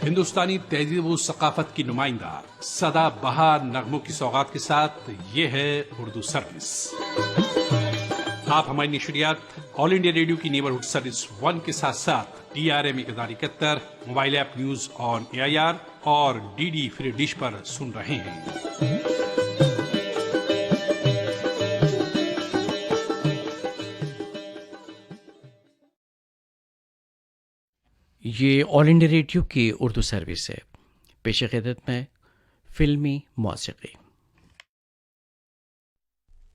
हिंदुस्तानी तहजीब व सकाफत की नुमाइंदा सदा बहार नगमों की सौगात के साथ ये है उर्दू सर्विस। आप हमारी नशरियात ऑल इंडिया रेडियो की नेबरहुड सर्विस 1 के साथ साथ DRM 1071 mobile app news on AIR और DD फ्री डिश पर सुन रहे हैं। ये ऑल इंडिया रेडियो की उर्दू सर्विस है। पेश क़िदत में फिल्मी मौसीक़ी।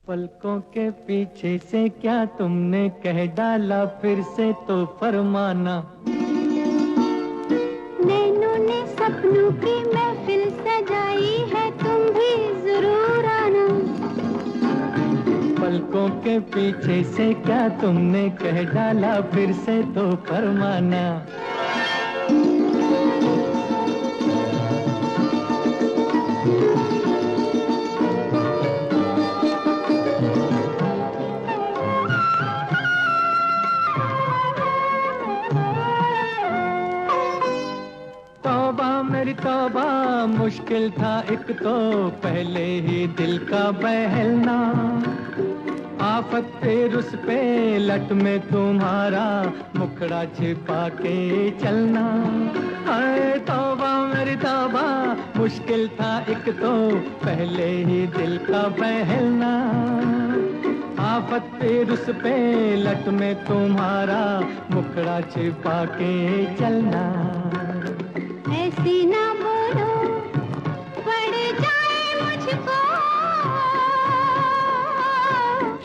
पलकों के पीछे से क्या तुमने कह डाला, फिर से तो फरमाना। नैनों ने सपनों की महफिल सजाई है, तुम भी जरूर आना। पलकों के पीछे से क्या तुमने कह डाला, फिर से तो फरमाना। तौबा मुश्किल था एक तो पहले ही दिल का बहलना। आफत पे रुस पे लट में तुम्हारा मुखड़ा छिपा के चलना। हाय तौबा मेरी तौबा मुश्किल था एक तो पहले ही दिल का बहलना। आफत पे रुस पे लट में तुम्हारा मुखड़ा छिपा के चलना। ऐसी ना बोलो पड़ जाए मुझको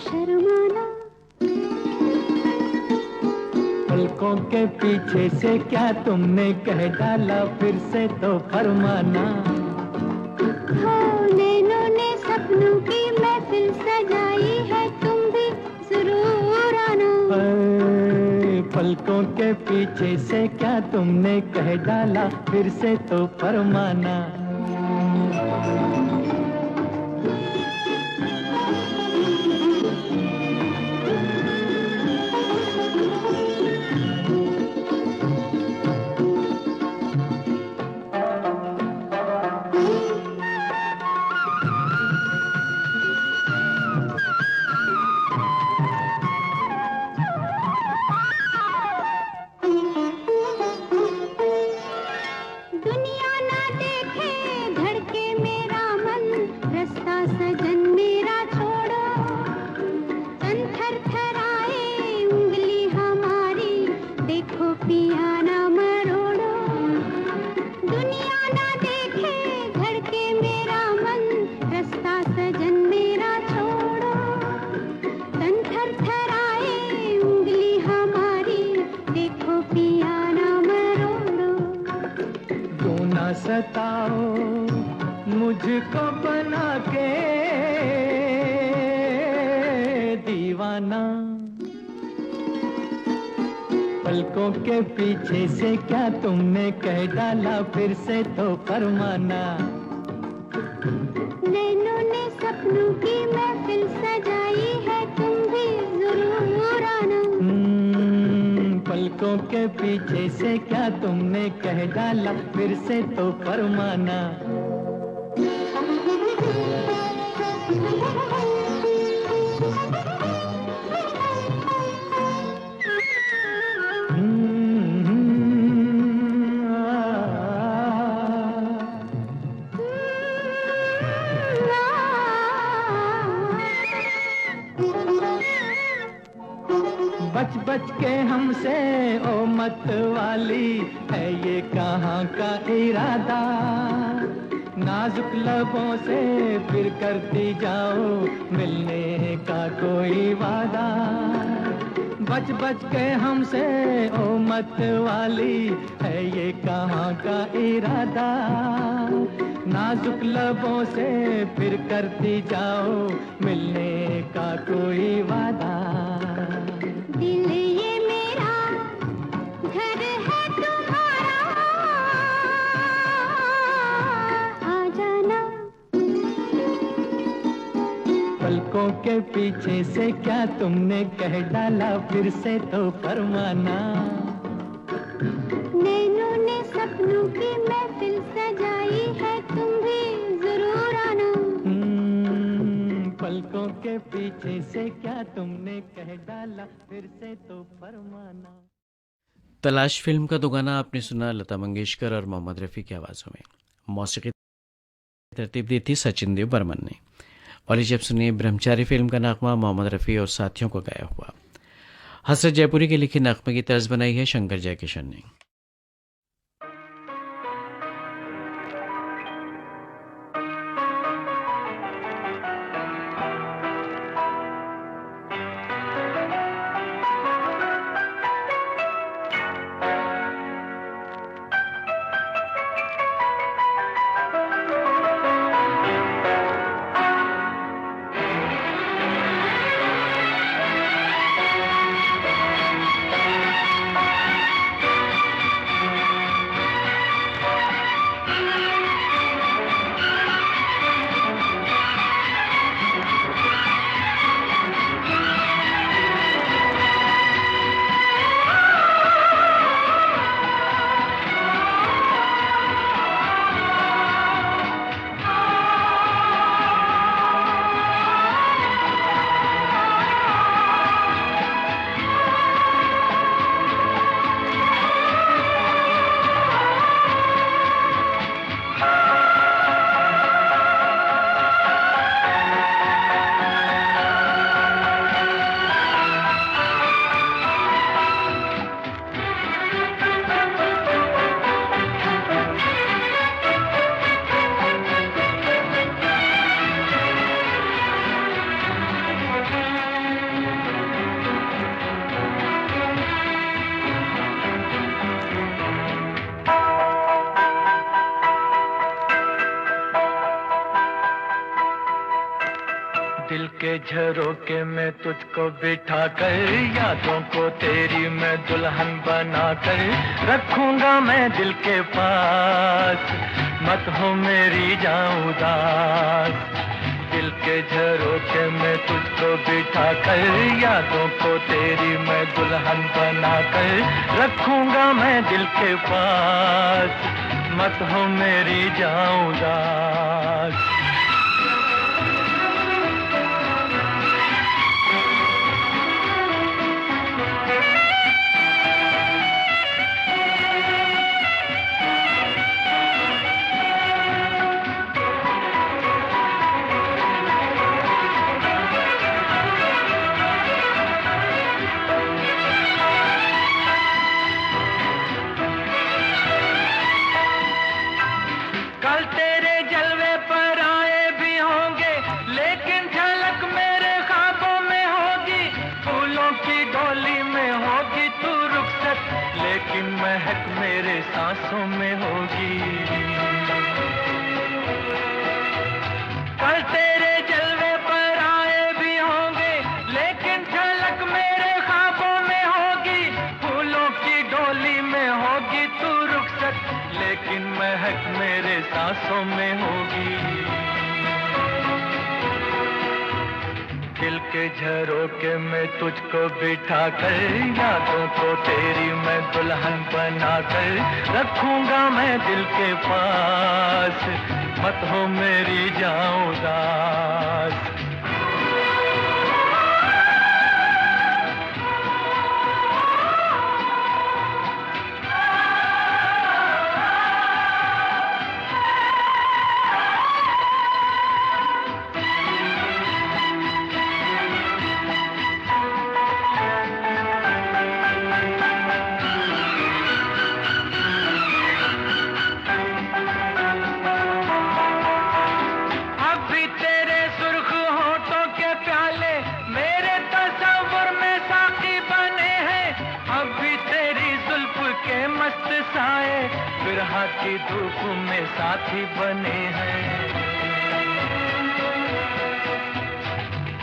शर्माना। पलकों के पीछे से क्या तुमने कह डाला, फिर से तो फरमाना। हो नैनों ने सपनों की महफिल सजाई है, तुम भी जरूर आना। पलकों के पीछे से क्या तुमने कह डाला, फिर से तो फरमाना। सताओ मुझको बना के दीवाना। पलकों के पीछे से क्या तुमने कह डाला, फिर से तो फरमाना। नैनों ने सपनों की महफिल सजाई है, तुम भी जरूर आना। पलकों के पीछे से क्या तुमने कह डाला, फिर से तो फरमाना। बच बच के हमसे ओ मत वाली है ये कहाँ का इरादा। नाजुक लबों से फिर करती जाओ मिलने का कोई वादा। बच बच के हमसे ओ मत वाली है ये कहाँ का इरादा। नाजुक लबों से फिर करती जाओ मिलने का कोई वादा। दिल ये मेरा घर है तुम्हारा, आ जाना। पलकों के पीछे से क्या तुमने कह डाला, फिर से तो फरमाना। नैनों ने सब सपनों की महफिल सजाई है, तुम भी जरूर आना। पलकों के पीछे से क्या तुमने कह डाला, फिर से तो फरमाना। तलाश फिल्म का दो गाना आपने सुना लता मंगेशकर और मोहम्मद रफ़ी की आवाज़ों में। मौसीकी तरतीब दी थी सचिन देव बर्मन ने। और ये जब सुनिए ब्रह्मचारी फिल्म का नगमा मोहम्मद रफ़ी और साथियों को गाया हुआ। हसरत जयपुरी के लिखे नगमे की तर्ज बनाई है शंकर जयकिशन ने। दिल के झरोके में तुझको बिठा कर, यादों को तेरी मैं दुल्हन बना कर रखूंगा मैं दिल के पास, मत हो मेरी जाऊं उदास। दिल के झरोके में तुझको बिठा कर, यादों को तेरी मैं दुल्हन बना कर रखूंगा मैं दिल के पास, मत हो मेरी जाऊं उदास। महक मेरे सांसों में होगी, कल तेरे जलवे पर आए भी होंगे, लेकिन झलक मेरे ख्वाबों में होगी। फूलों की डोली में होगी तू रुखसत, लेकिन महक मेरे सांसों में होगी। दिल के झरोके में तुझको बिठा कर, यादों को तेरी मैं दुल्हन बना कर रखूंगा मैं दिल के पास, मत हो मेरी जाऊं उदास। बिरहा की धूप में साथी बने हैं,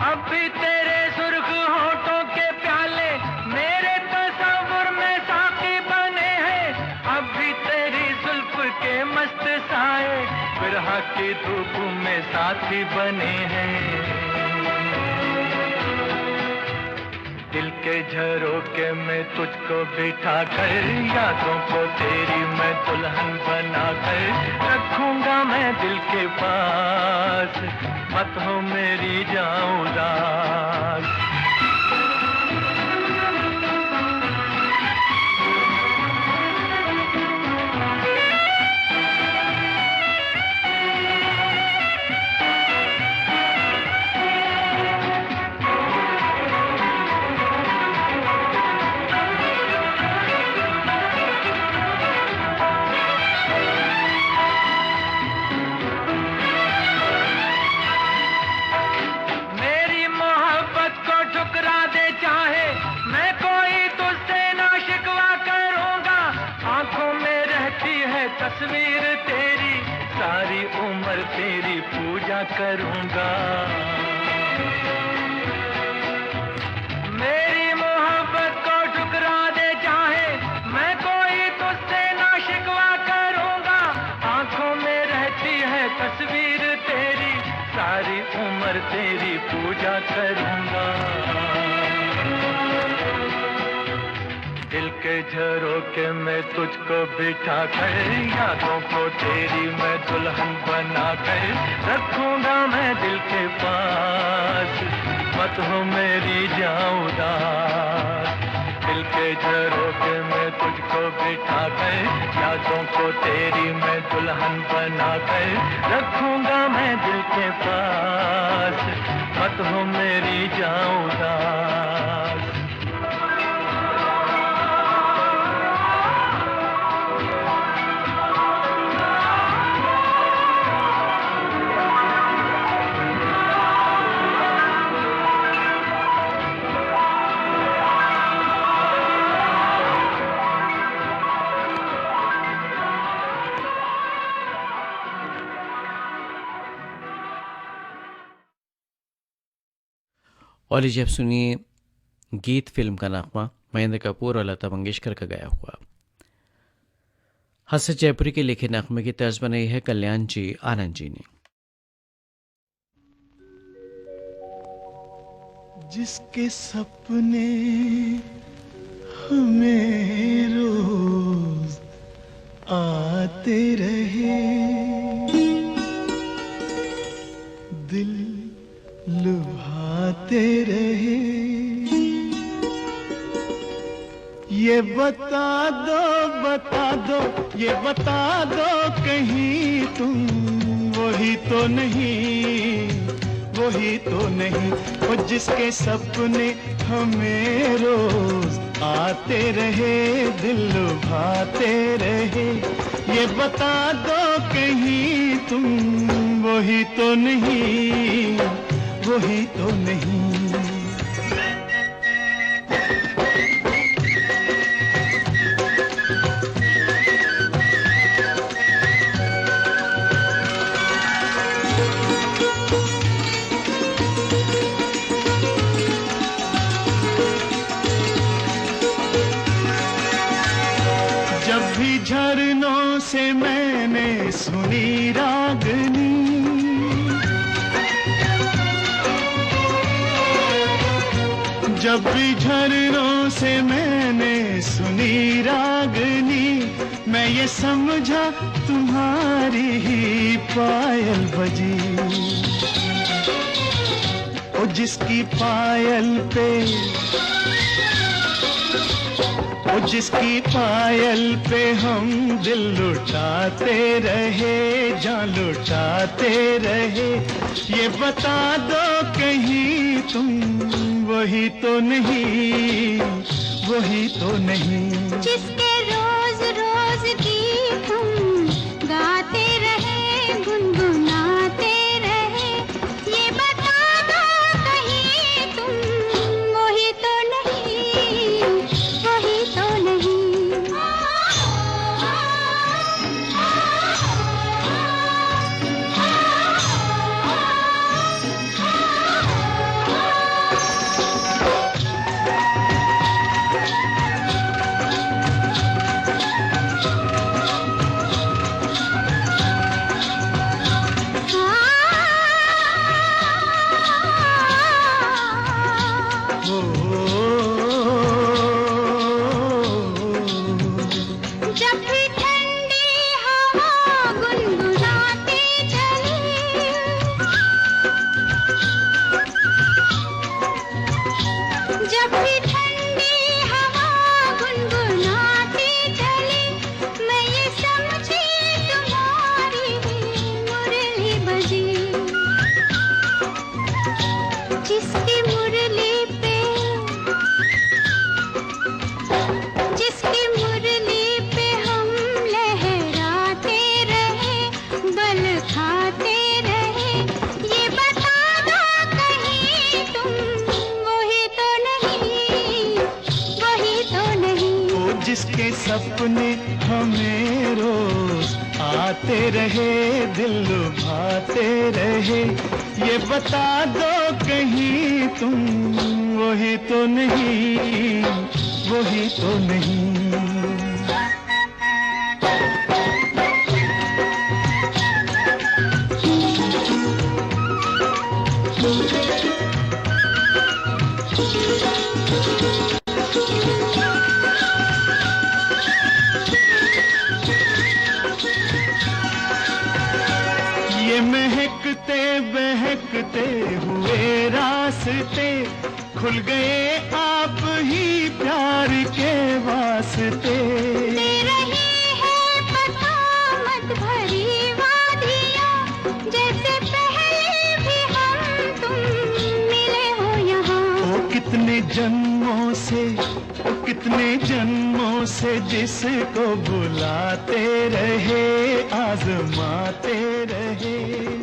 अब भी तेरे सुर्ख होठों के प्याले मेरे तस्वुर में साथी बने हैं। अब भी तेरी जुल्फ के मस्त साए बिरहा की धूप में साथी बने हैं। दिल के झरोके में तुझको बिठा कर यादों को तेरी मैं दुल्हन बना कर रखूंगा मैं दिल के पास, मत हो मेरी जाऊं उदास। तस्वीर तेरी सारी उम्र तेरी पूजा करूंगा। मेरी मोहब्बत को ठुकरा दे चाहे मैं कोई तुझसे ना शिकवा करूंगा। आंखों में रहती है तस्वीर तेरी सारी उम्र तेरी पूजा करूंगा। दिल के झरोके में तुझको बिठा कर यादों को तेरी मैं दुल्हन बना कर रखूंगा मैं दिल के पास, मत हो मेरी जाऊं उदास। दिल के झरोके में तुझको बिठा कर यादों को तेरी मैं दुल्हन बना कर रखूंगा मैं दिल के पास, मत हो मेरी जाऊं उदास। और लीजिए अब सुनिए गीत फिल्म का नगमा महेंद्र कपूर और लता मंगेशकर का गाया हुआ। हसन जयपुरी के लिखे नगमे की तर्ज बनाई है कल्याण जी आनंद जी ने। जिसके सपने हमें रोज आते रहे, दिल लुभाते रहे, ये बता दो, ये बता दो कहीं तुम वही तो नहीं, वही तो नहीं। वो जिसके सपने हमें रोज आते रहे, दिल लुभाते रहे, ये बता दो कहीं तुम वही तो नहीं, वही तो नहीं। जब भी झरनों से मैंने सुनी रागनी, जब भी झरनों से मैंने सुनी रागनी, मैं ये समझा तुम्हारी ही पायल बजी। ओ जिसकी पायल पे, ओ जिसकी पायल पे हम दिल लुटाते रहे, जान लुटाते रहे, ये बता दो कहीं तुम वही तो नहीं, वही तो नहीं। जिसके रोज रोज गीत हम गाते रहे, गुनगुनाते रहे, ये बता दो कहीं तुम वही तो नहीं, वही तो नहीं। जिसके सपने हमें रोज आते रहे, दिल लुभाते रहे, ये बता दो कहीं तुम वही तो नहीं, वही तो नहीं। ये महकते बहकते हुए रास्ते खुल गए आप ही प्यार के वास्ते। दे रही है बसामत भरी वादियाँ, जैसे पहले भी हम तुम मिले हो यहाँ। ओ कितने जन्मों से, ओ कितने जन्मों से जिसको बुलाते रहे, आजमाते रहे।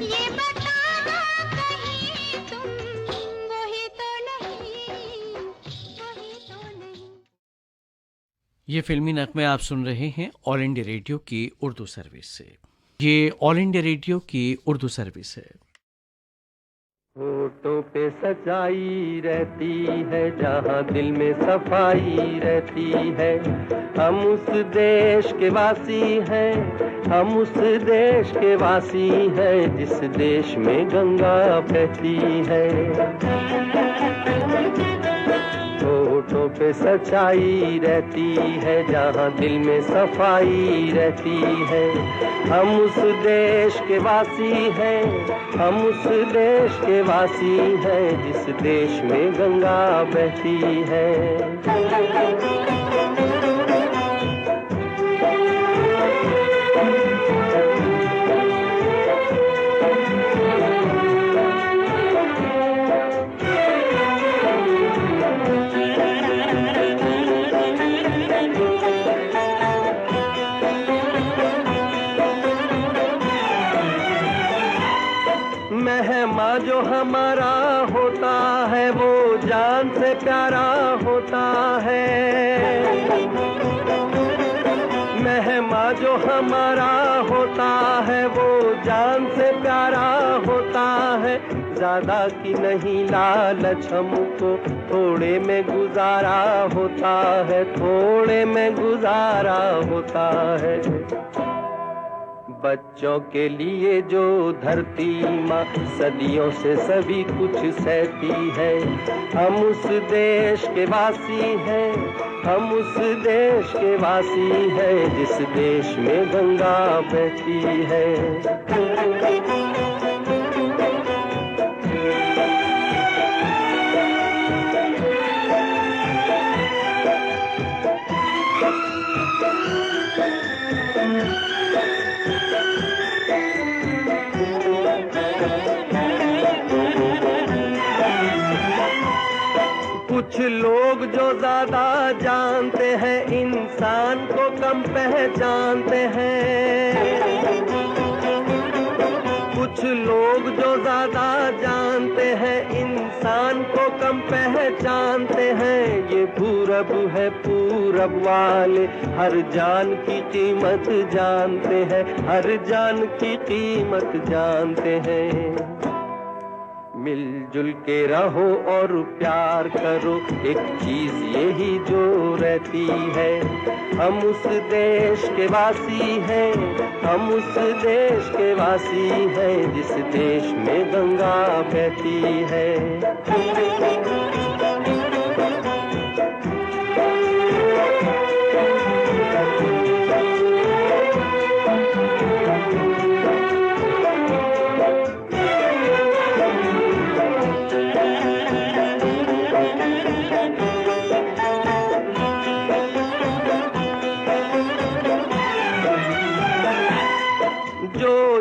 ये बताना कहीं तुम वही तो नहीं, वही तो नहीं। ये फिल्मी नगमे आप सुन रहे हैं ऑल इंडिया रेडियो की उर्दू सर्विस से। ये ऑल इंडिया रेडियो की उर्दू सर्विस है। होठों पे सच्चाई रहती है, जहाँ दिल में सफाई रहती है। हम उस देश के वासी हैं, हम उस देश के वासी हैं, जिस देश में गंगा बहती है। होठों पे सच्चाई रहती है, जहाँ दिल में सफाई रहती है। हम उस देश के वासी हैं, हम उस देश के वासी हैं, जिस देश में गंगा बहती है। मेहमा जो हमारा होता है, वो जान से प्यारा होता है। मेहमा जो हमारा होता है, वो जान से प्यारा होता है। ज्यादा की नहीं लालच हमको, थोड़े में गुजारा होता है, थोड़े में गुजारा होता है। बच्चों के लिए जो धरती माँ सदियों से सभी कुछ सहती है। हम उस देश के वासी हैं, हम उस देश के वासी हैं, जिस देश में गंगा बहती है। कुछ लोग जो ज्यादा जानते हैं, इंसान को कम पहचानते हैं। कुछ लोग जो ज्यादा जानते हैं, इंसान को कम पहचानते हैं। ये पूरब है, पूरब वाले हर जान की कीमत जानते हैं, हर जान की कीमत जानते हैं। मिलजुल के रहो और प्यार करो, एक चीज यही जो रहती है। हम उस देश के वासी हैं, हम उस देश के वासी हैं, जिस देश में गंगा बहती है।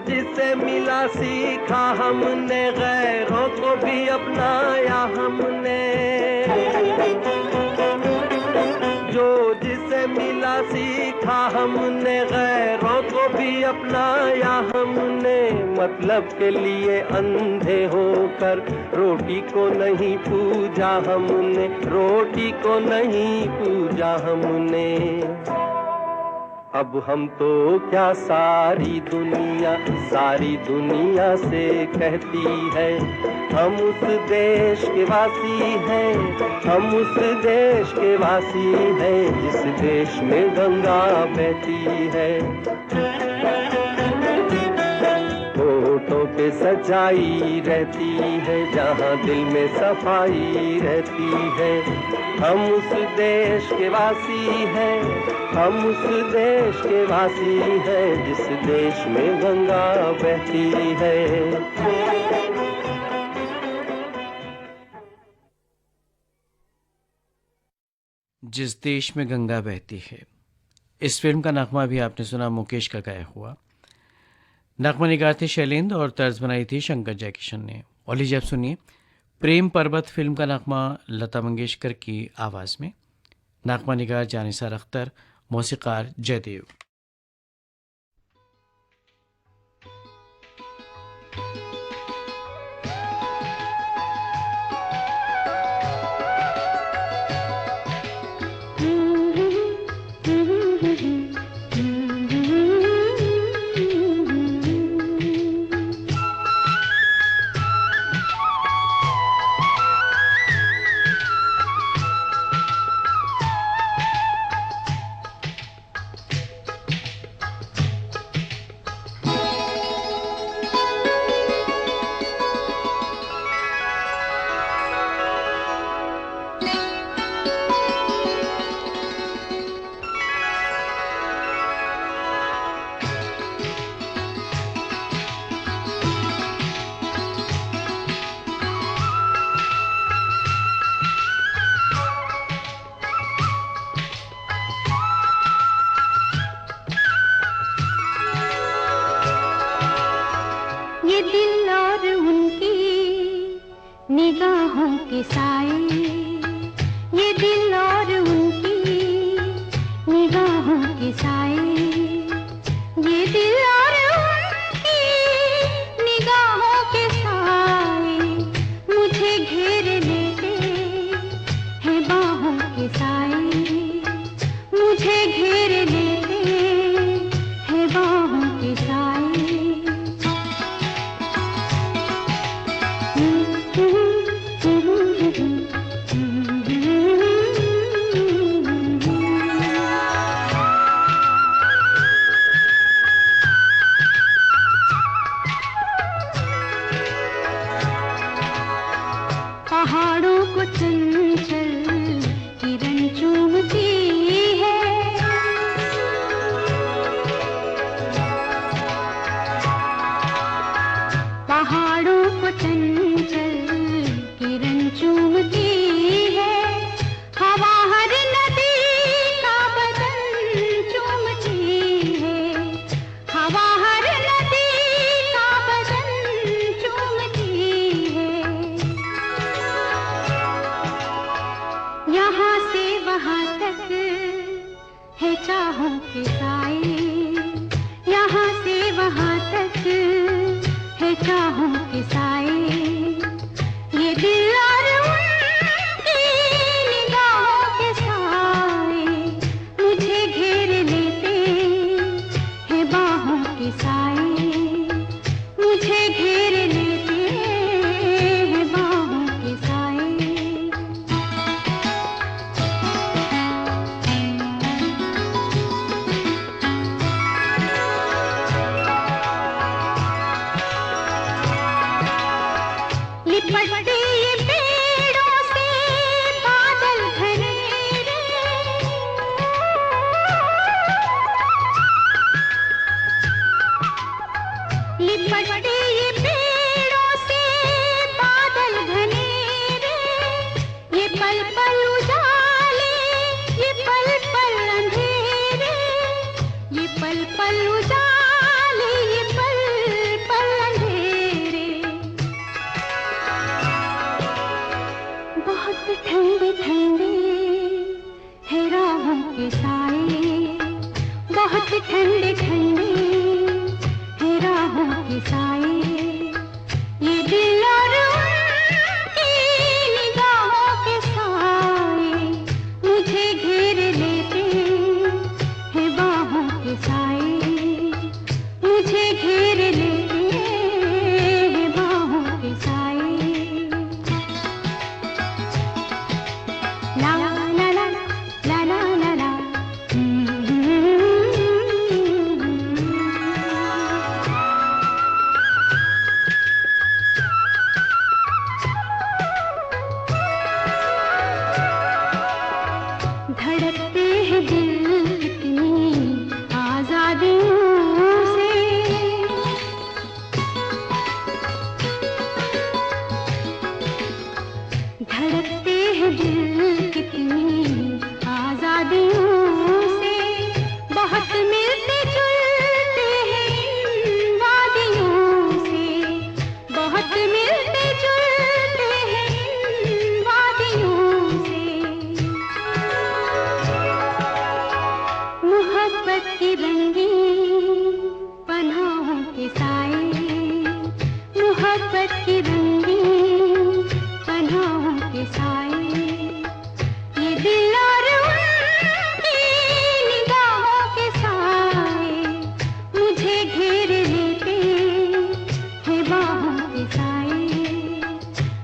जिसे मिला सीखा हमने, गैरों को भी अपनाया हमने। जो जिसे से मिला सीखा हमने, गैरों को भी अपनाया हमने, मतलब के लिए अंधे होकर रोटी को नहीं पूजा हमने, रोटी को नहीं पूजा हमने। अब हम तो क्या सारी दुनिया से कहती है, हम उस देश के वासी हैं, हम उस देश के वासी हैं, जिस देश में गंगा बहती है। होठों पे सच्चाई रहती है, जहाँ दिल में सफाई रहती है। हम उस देश के वासी हैं, हम उस देश के वासी हैं, जिस देश में गंगा बहती है। जिस देश में गंगा बहती है, इस फिल्म का नगमा भी आपने सुना, मुकेश का गाया हुआ। नगमा निगार थे शैलेंद्र और तर्ज बनाई थी शंकर जयकिशन ने। और लीजिए आप सुनिए प्रेम पर्वत फिल्म का नगमा लता मंगेशकर की आवाज़ में। नगमा निगार जानिसार अख्तर, मौसीकार जयदेव। निगाहों के साए, ये दिल और उनकी निगाहों के साए, ये दिल और उनकी निगाहों के साए, मुझे घेर लेते हैं बाहों के साए, मुझे घेर लेते हैं बाहों के साए। पहाड़ों को चंचल किरण चूमती है, पहाड़ों को चंचल किरण चूमती है, हवा हर नदी का बदन चूमती है, हवा हर नदी का बदन चूमती है। यहाँ से वहाँ तक है चाहों के साए, यहाँ से वहाँ तक है चाहों के साए, ये दिल और उनकी निगाहों के साए, मुझे घेर लेते हैं बाहों के साए, मुझे घेर लेते हैं बाहों के साए। बहुत ठंडे ठंडे है राहों के साए, ये दिल और उनकी निगाहों के साए मुझे घेर लेते हैं बाहों के साए, मुझे घेर लेते हैं बाहों के साए। ला ला ला ला ला ला ला धड़कते हैं दिल कितनी आजादियों से, धड़कते हैं दिल कितनी आजादियों से, बहुत मिलते जुलते हैं इन वादियों से, बहुत मिलते जुलते हैं इन वादियों से। मोहब्बत की रंगीन पनाहों के साए, मोहब्बत की रंगीन पनाहों के साए, ये दिल और उनकी निगाहों के साए मुझे घेर लेते हैं बाहों के साए,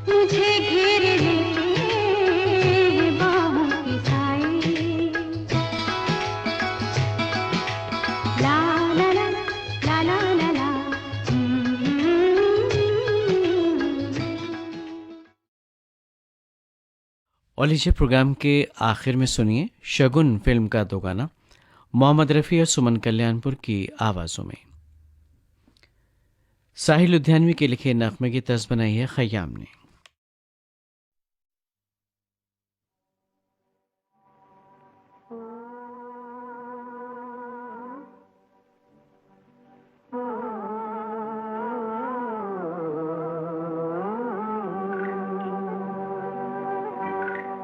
मुझे घेर लेते हैं बाहों के साए। ला ला ला ला ला ला ला और लीजिए प्रोग्राम के आखिर में सुनिए शगुन फिल्म का दो गाना मोहम्मद रफ़ी और सुमन कल्याणपुर की आवाज़ों में। साहिल लुधियानवी के लिखे नगमे की तर्ज बनाई है खयाम ने।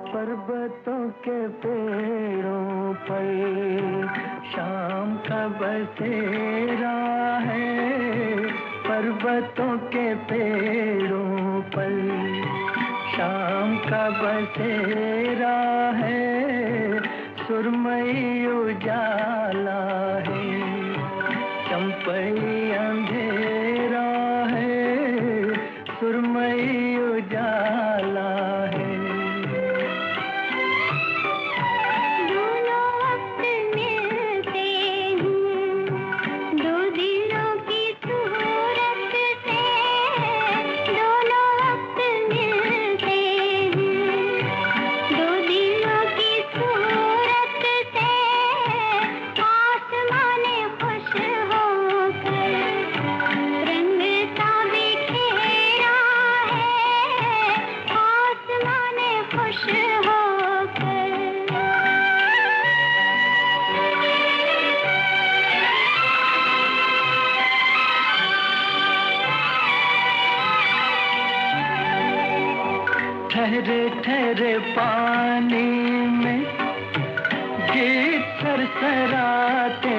पर्वतों के पेड़ों पर शाम का बसेरा है, पर्वतों के पेड़ों पर शाम का बसेरा है, सुरमई उजाला है, चंपई अंधेरा है, सुरमई उजाला है। ठहरे ठहरे पानी में गीत सरसराते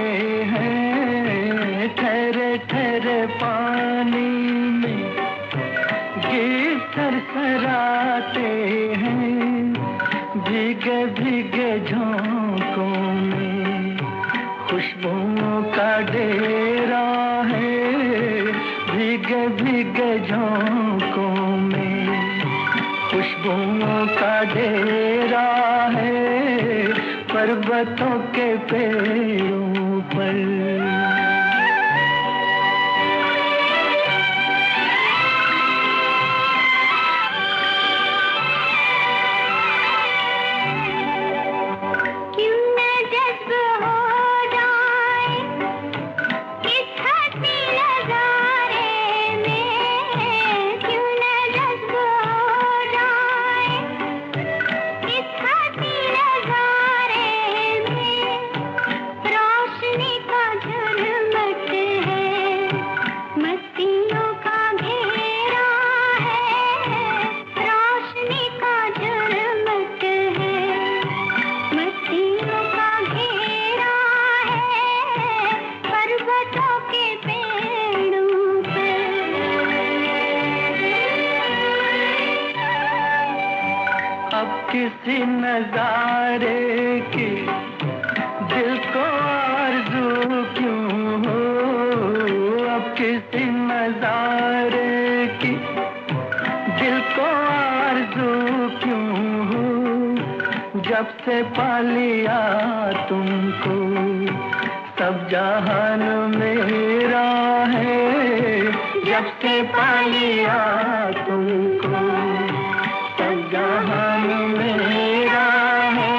हैं, ठहरे ठहरे पानी में गीत सरसराते हैं, भीगे भीगे झोंकों में खुशबुओं का डेरा है, भीगे भीगे झोंकों में खुशबुओं का डेरा है, पर्वतों के पेड़ों पर। रा किसी नजारे की दिल को आरज़ू क्यों हो, अब किसी नजारे की दिल को आरज़ू क्यों हो, जब से पा लिया तुमको सब जहान मेरा है, जब से पा लिया तुमको सब जहान मेरा है,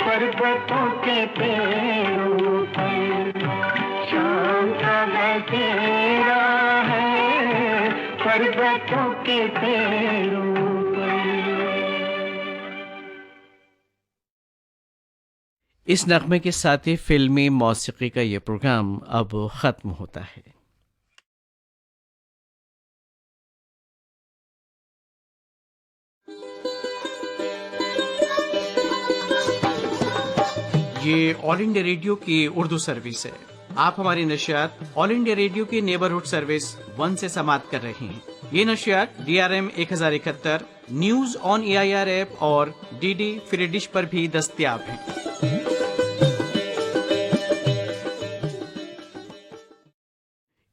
पर्वतों के पेड़ों पर शाम का बसेरा है, पर्वतों के पेड़ों पर। इस नगमे के साथ ही फिल्मी मौसीकी का ये प्रोग्राम अब ख़त्म होता है। ये ऑल इंडिया रेडियो की उर्दू सर्विस है। आप हमारी नशियात ऑल इंडिया रेडियो की नेबरहुड सर्विस 1 से समाप्त कर रहे हैं। ये नशियात DRM 1071, news on AIR app और DD फ्री डिश पर भी दस्तयाब हैं।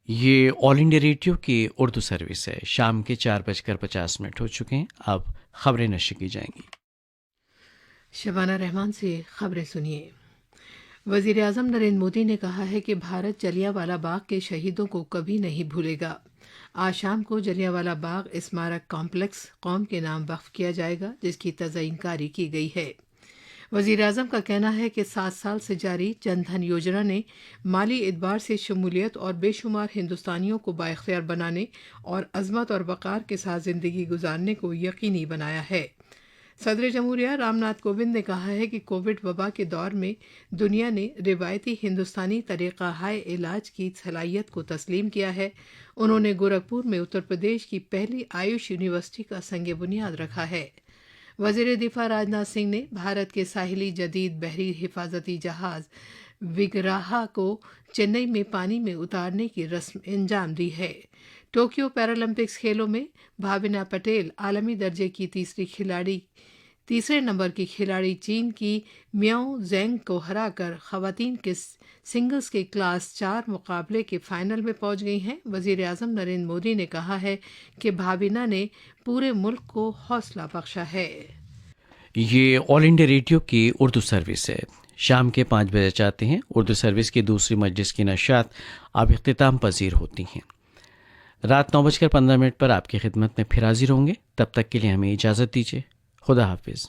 ये ऑल इंडिया रेडियो की उर्दू सर्विस है। शाम के 4:50 हो चुके हैं। अब खबरें नशर की जाएंगी। शबाना रहमान से खबरें सुनिए। वज़ीर आज़म नरेंद्र मोदी ने कहा है कि भारत जलियांवाला बाग के शहीदों को कभी नहीं भूलेगा। आज शाम को जलियांवाला बाग स्मारक कॉम्प्लेक्स कौम के नाम वक्फ किया जाएगा, जिसकी तज़यीनकारी की गई है। वज़ीर आज़म का कहना है कि 7 साल से जारी जनधन योजना ने माली एतबार से शमूलियत और बेशुमार हिंदुस्तानियों को बाइख्तियार बनाने और अज़मत और वक़ार के साथ ज़िंदगी गुजारने को यकीनी बनाया है। सदर जमहूरिया रामनाथ कोविंद ने कहा है कि कोविड वबा के दौर में दुनिया ने रिवायती हिंदुस्तानी तरीक़ा हाय इलाज की सलाहियत को तस्लीम किया है। उन्होंने गोरखपुर में उत्तर प्रदेश की पहली आयुष यूनिवर्सिटी का संग बुनियाद रखा है। वज़ीर दिफा राजनाथ सिंह ने भारत के साहिली जदीद बहरी हिफाजती जहाज़ विग्राहा को चेन्नई में पानी में उतारने की रस्म अंजाम दी है। टोक्यो पैरालंपिक्स खेलों में भाविना पटेल आलमी दर्जे की तीसरे नंबर की खिलाड़ी चीन की मियाओ जेंग को हराकर खवातीन के सिंगल्स के क्लास 4 मुकाबले के फाइनल में पहुंच गई हैं। वज़ीर आज़म नरेंद्र मोदी ने कहा है कि भाविना ने पूरे मुल्क को हौसला बख्शा है। ये ऑल इंडिया रेडियो की उर्दू सर्विस है। शाम के 5 बजे चाहते हैं। उर्दू सर्विस की दूसरी मजलिस की नशात अब इख्तिताम पजीर होती हैं। रात 9:15 पर आपकी खिदमत में फिर हाजिर होंगे। तब तक के लिए हमें इजाज़त दीजिए। खुदा हाफिज़।